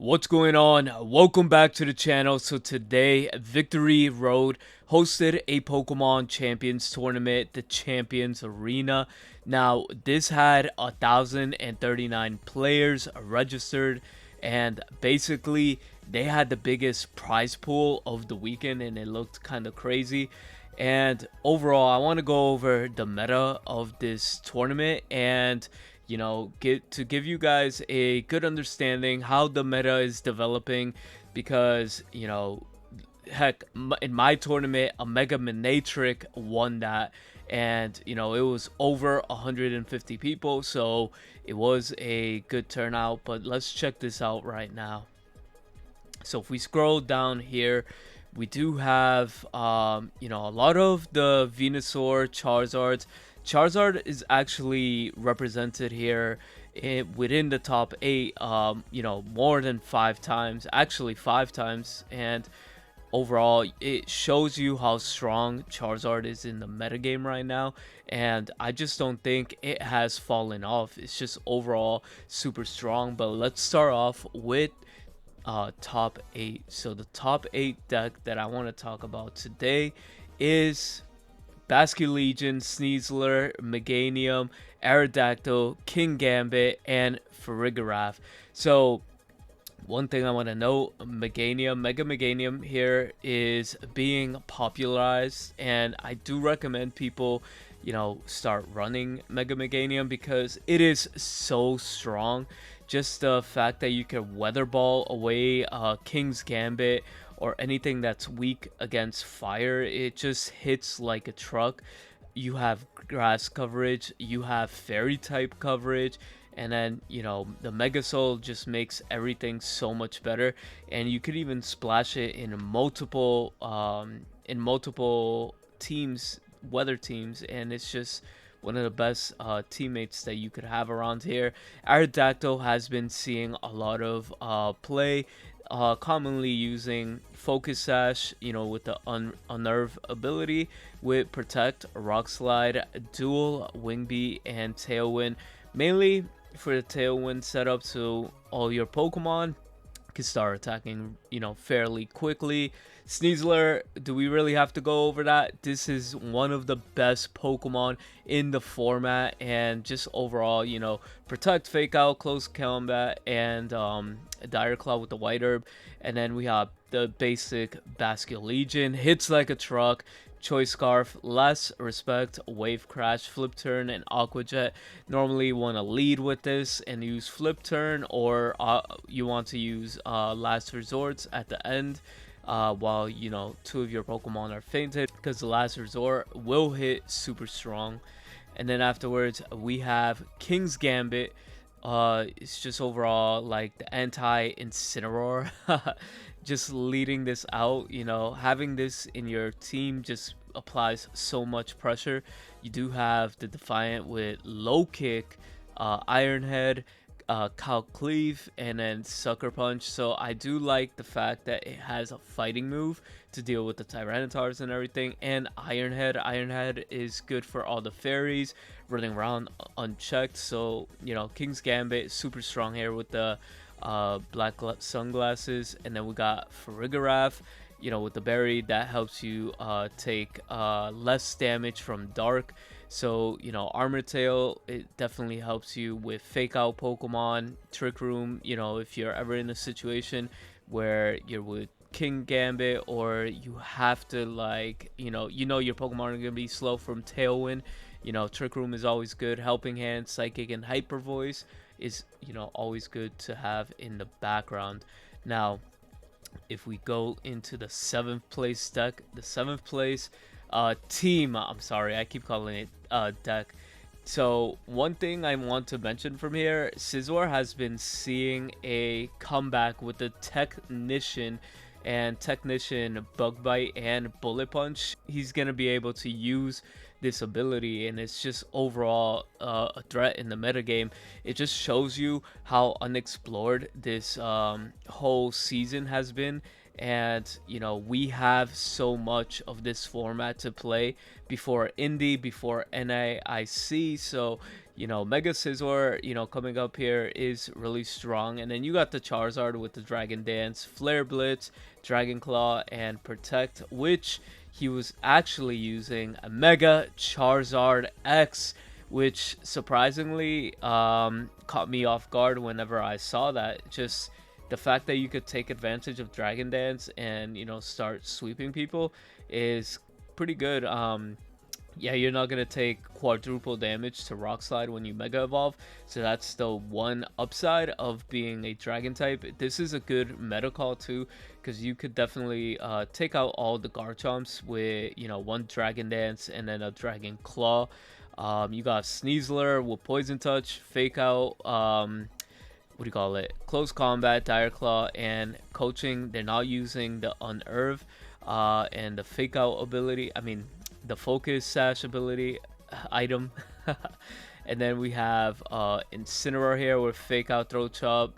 What's going on? Welcome back to the channel. So today, Victory Road hosted a Pokemon Champions tournament, the Champions Arena. Now, this had 1,039 players registered, and basically, they had the biggest prize pool of the weekend, and it looked kind of crazy. And overall, I want to go over the meta of this tournament and get to give you guys a good understanding how the meta is developing because heck, in my tournament a Mega Manatric won that, and it was over 150 people, so it was a good turnout. But let's check this out right now. So if we scroll down here, we do have a lot of the Venusaur, Charizard is actually represented here within the top 8, more than 5 times, actually 5 times. And overall, it shows you how strong Charizard is in the metagame right now, and I just don't think it has fallen off. It's just overall super strong. But let's start off with top 8. So the top 8 deck that I want to talk about today is Basculegion, Sneasler, Meganium, Aerodactyl, Kingambit, and Farigiraf. So one thing I want to note, Meganium, Mega Meganium here is being popularized, and I do recommend people, start running Mega Meganium because it is so strong. Just the fact that you can Weather Ball away King's Gambit or anything that's weak against fire, it just hits like a truck. You have grass coverage, you have fairy type coverage, and then the Mega Soul just makes everything so much better. And you could even splash it in multiple teams, weather teams, and it's just one of the best teammates that you could have around here. Aerodactyl has been seeing a lot of play, commonly using Focus Sash, with the Unnerve ability, with Protect, Rock Slide, Dual, Wing Beat, and Tailwind. Mainly for the Tailwind setup, so all your Pokemon can start attacking, fairly quickly. Sneasler, do we really have to go over that? This is one of the best Pokemon in the format, and just overall, Protect, Fake Out, Close Combat, and Dire Claw with the White Herb. And then we have the basic Basculegion, hits like a truck, Choice Scarf, Less Respect, Wave Crash, Flip Turn, and Aqua Jet. Normally want to lead with this and use Flip Turn, or you want to use Last Resorts at the end while 2 of your Pokemon are fainted, because the Last Resort will hit super strong. And then afterwards we have King's Gambit. It's just overall like the anti-Incineroar. Just leading this out, having this in your team just applies so much pressure. You do have the Defiant with Low Kick, Iron Head, Cal Cleave, and then Sucker Punch. So I do like the fact that it has a fighting move to deal with the Tyrannitars and everything. And Iron Head is good for all the fairies running around unchecked. So King's Gambit super strong here with the black sunglasses. And then we got Farigiraf, with the berry that helps you take less damage from dark. So Armor Tail, it definitely helps you with Fake Out Pokemon. Trick Room, if you're ever in a situation where you're with King Gambit, or you have to your Pokemon are gonna be slow from Tailwind, Trick Room is always good. Helping Hand, Psychic, and Hyper Voice is always good to have in the background. Now, if we go into the 7th place deck, the 7th place team, I'm sorry, I keep calling it deck. So one thing I want to mention from here, Scizor has been seeing a comeback with the Technician Bug Bite and Bullet Punch. He's gonna be able to use this ability, and it's just overall a threat in the metagame. It just shows you how unexplored this whole season has been, and we have so much of this format to play before Indie, before NAIC. So Mega Scizor, coming up here is really strong. And then you got the Charizard with the Dragon Dance, Flare Blitz, Dragon Claw, and Protect, which he was actually using a Mega Charizard X, which surprisingly caught me off guard whenever I saw that. Just the fact that you could take advantage of Dragon Dance and start sweeping people is pretty good. Yeah, you're not gonna take quadruple damage to Rock Slide when you Mega Evolve, so that's the one upside of being a Dragon type. This is a good meta call too, because you could definitely take out all the Garchomps with one Dragon Dance and then a Dragon Claw. You got Sneasler with Poison Touch, Fake Out. What do you call it? Close Combat, Dire Claw, and Coaching. They're not using the Unerve and the Fake Out ability. I mean, the Focus Sash ability item. And then we have Incineroar here with Fake Out, Throat Chop,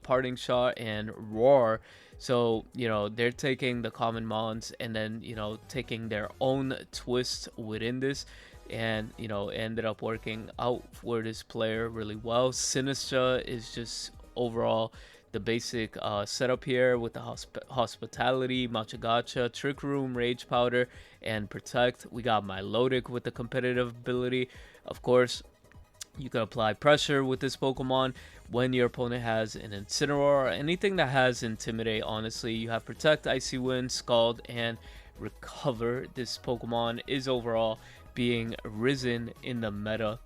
Parting Shot, and Roar. So, they're taking the common mons and then, taking their own twist within this. And, ended up working out for this player really well. Sinistra is just overall the basic setup here with the Hospitality, Machagacha, Trick Room, Rage Powder, and Protect. We got Milotic with the competitive ability. Of course, you can apply pressure with this Pokemon when your opponent has an Incineroar or anything that has Intimidate. Honestly, you have Protect, Icy Wind, Scald, and Recover. This Pokemon is overall being risen in the meta.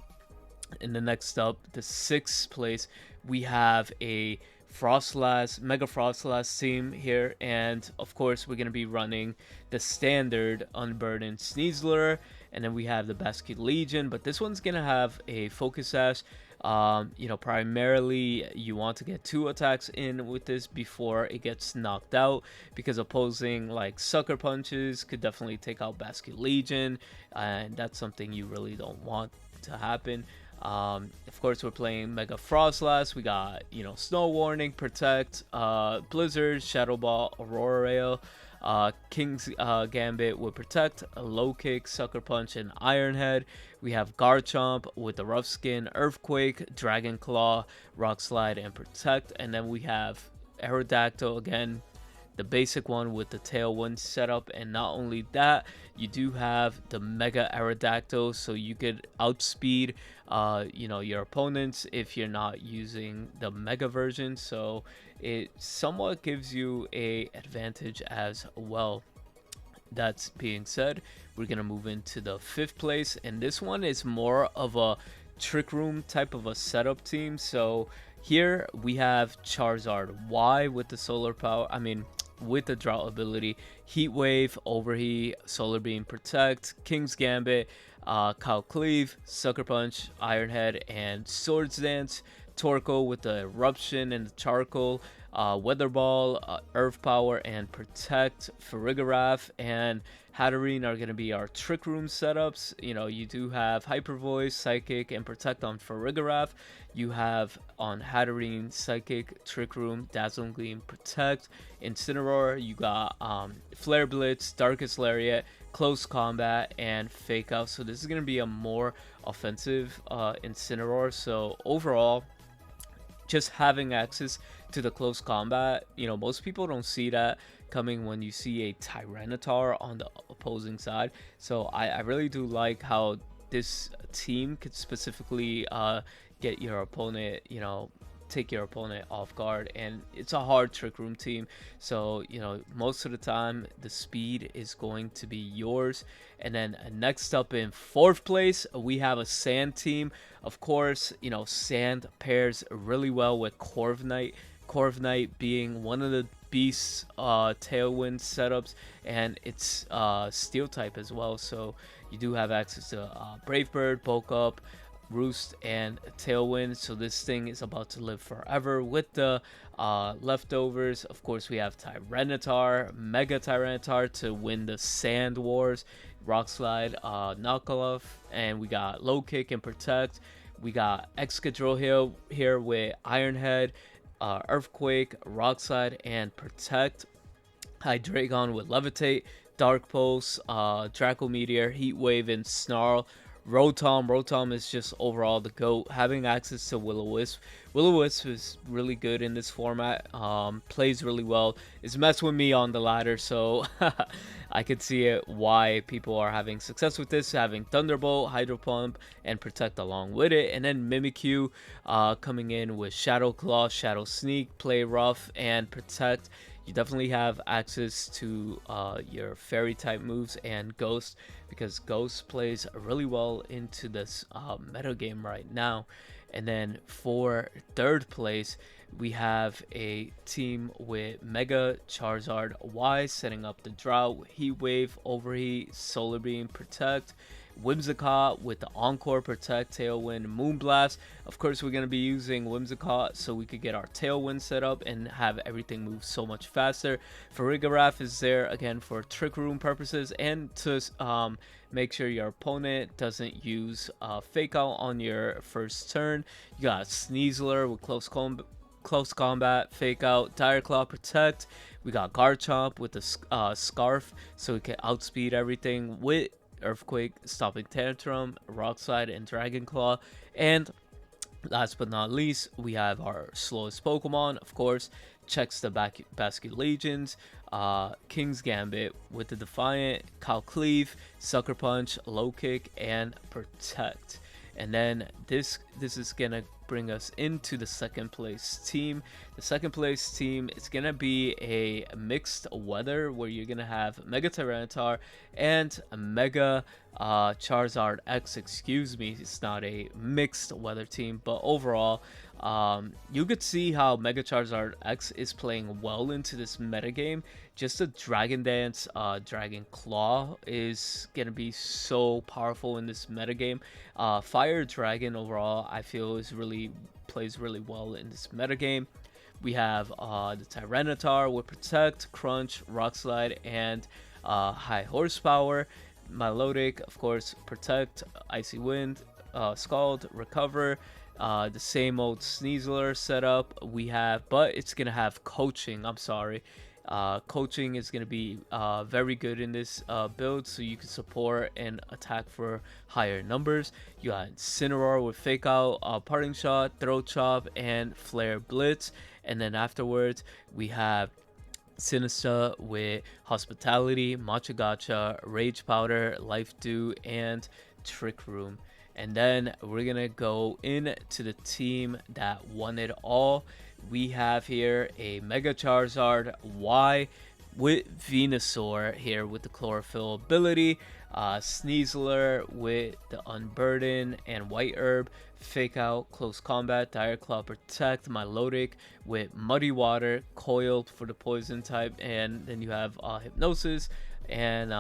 In the next up, the 6th place, we have a Frostlass, Mega Frostlass team here, and of course we're going to be running the standard Unburdened Sneasler, and then we have the Basket Legion, but this one's going to have a Focus Sash. Primarily you want to get 2 attacks in with this before it gets knocked out, because opposing like Sucker Punches could definitely take out Basket Legion, and that's something you really don't want to happen. Of course, we're playing Mega Frostlass. We got, Snow Warning, Protect, Blizzard, Shadow Ball, Aurora Rail, King's Gambit with Protect, Low Kick, Sucker Punch, and Iron Head. We have Garchomp with the Rough Skin, Earthquake, Dragon Claw, Rock Slide, and Protect. And then we have Aerodactyl again, the basic one with the Tailwind setup. And not only that, you do have the Mega Aerodactyl, so you could outspeed your opponents if you're not using the Mega version. So it somewhat gives you a advantage as well. That's being said, we're gonna move into the 5th place, and this one is more of a Trick Room type of a setup team. So here we have Charizard Y with the solar power, with the drought ability, Heat Wave, Overheat, Solar Beam, Protect, King's Gambit, Cow Cleave, Sucker Punch, Iron Head, and Swords Dance. Torkoal with the Eruption and the Charcoal, Weather Ball, Earth Power, and Protect. Farigiraf and Hatterene are going to be our Trick Room setups. You do have Hyper Voice, Psychic, and Protect on Farigiraf. You have on Hatterene, Psychic, Trick Room, Dazzling Gleam, Protect. Incineroar, you got Flare Blitz, Darkest Lariat, Close Combat, and Fake Out. So this is going to be a more offensive Incineroar. So overall, just having access to the close combat, most people don't see that coming when you see a Tyranitar on the opposing side. So I really do like how this team could specifically get your opponent, take your opponent off guard. And it's a hard Trick Room team, so most of the time the speed is going to be yours. And then next up in 4th place, we have a Sand team. Of course, Sand pairs really well with Corviknight. Corviknight being one of the beasts Tailwind setups, and it's Steel type as well, so you do have access to Brave Bird, Bulk Up, Roost, and Tailwind. So this thing is about to live forever with the leftovers. Of course, we have Tyranitar, Mega Tyranitar to win the Sand Wars, Rock Slide, Knockoff, and we got Low Kick and Protect. We got Excadrill here with Iron Head, Earthquake, Rock Slide, and Protect. Hydreigon with Levitate, Dark Pulse, Draco Meteor, Heat Wave, and Snarl. Rotom is just overall the GOAT. Having access to Will-O-Wisp. Will-O-Wisp is really good in this format. Plays really well. It's messed with me on the ladder, so I could see it why people are having success with this. Having Thunderbolt, Hydro Pump, and Protect along with it. And then Mimikyu coming in with Shadow Claw, Shadow Sneak, Play Rough, and Protect. You definitely have access to your fairy type moves and Ghost, because Ghost plays really well into this meta game right now. And then for third place, we have a team with Mega Charizard Y setting up the Drought, Heat Wave, Overheat, Solar Beam, Protect, Whimsicott with the Encore, Protect, Tailwind, Moonblast. Of course, we're going to be using Whimsicott so we could get our Tailwind set up and have everything move so much faster. Farigiraf is there again for Trick Room purposes and to make sure your opponent doesn't use Fake Out on your first turn. You got Sneasler with Close Combat, Fake Out, Dire Claw, Protect. We got Garchomp with the Scarf so we can outspeed everything with Earthquake, Stopping Tantrum, Rock Slide, and Dragon Claw. And last but not least, we have our slowest Pokemon, of course, checks the Basket Legions, King's Gambit with the Defiant, Cal Cleave, Sucker Punch, Low Kick, and Protect. And then this is gonna bring us into the second place team. The second place team is gonna be a mixed weather where you're gonna have Mega Tyranitar and a Mega Charizard X. Excuse me, it's not a mixed weather team, but overall, you could see how Mega Charizard X is playing well into this metagame. Just the Dragon Dance, Dragon Claw is gonna be so powerful in this metagame. Fire Dragon overall, I feel plays really well in this metagame. We have the Tyranitar with Protect, Crunch, Rock Slide, and High Horsepower. Milotic, of course, Protect, Icy Wind, Scald, Recover. The same old Sneasler setup we have, but it's gonna have Coaching. I'm sorry. Coaching is going to be very good in this build, so you can support and attack for higher numbers. You got Incineroar with Fake Out, Parting Shot, Throat Chop, and Flare Blitz. And then afterwards, we have Sinistcha with Hospitality, Matcha Gacha, Rage Powder, Life Dew, and Trick Room. And then we're going to go into the team that won it all. We have here a Mega Charizard Y with Venusaur here with the Chlorophyll ability, Sneasler with the Unburden and White Herb, Fake Out, Close Combat, Dire Claw, Protect, Milotic with Muddy Water, Coil for the Poison type, and then you have Hypnosis and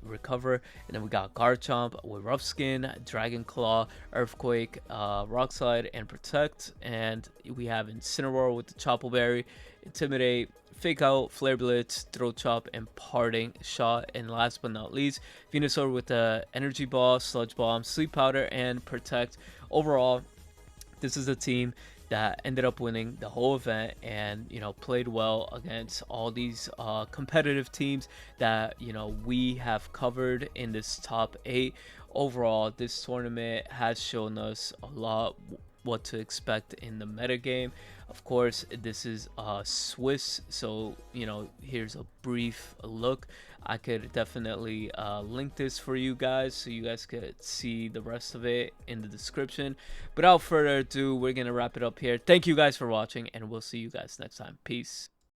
Recover. And then we got Garchomp with Rough Skin, Dragon Claw, Earthquake, Rock Slide, and Protect. And we have Incineroar with the Chople Berry, Intimidate, Fake Out, Flare Blitz, Throat Chop, and Parting Shot. And last but not least, Venusaur with the Energy Ball, Sludge Bomb, Sleep Powder, and Protect. Overall, this is a team that ended up winning the whole event and played well against all these competitive teams that we have covered in this top 8. Overall, this tournament has shown us a lot what to expect in the metagame. Of course, this is Swiss, so here's a brief look. I could definitely link this for you guys so you guys could see the rest of it in the description. But without further ado, we're gonna wrap it up here. Thank you guys for watching, and we'll see you guys next time. Peace.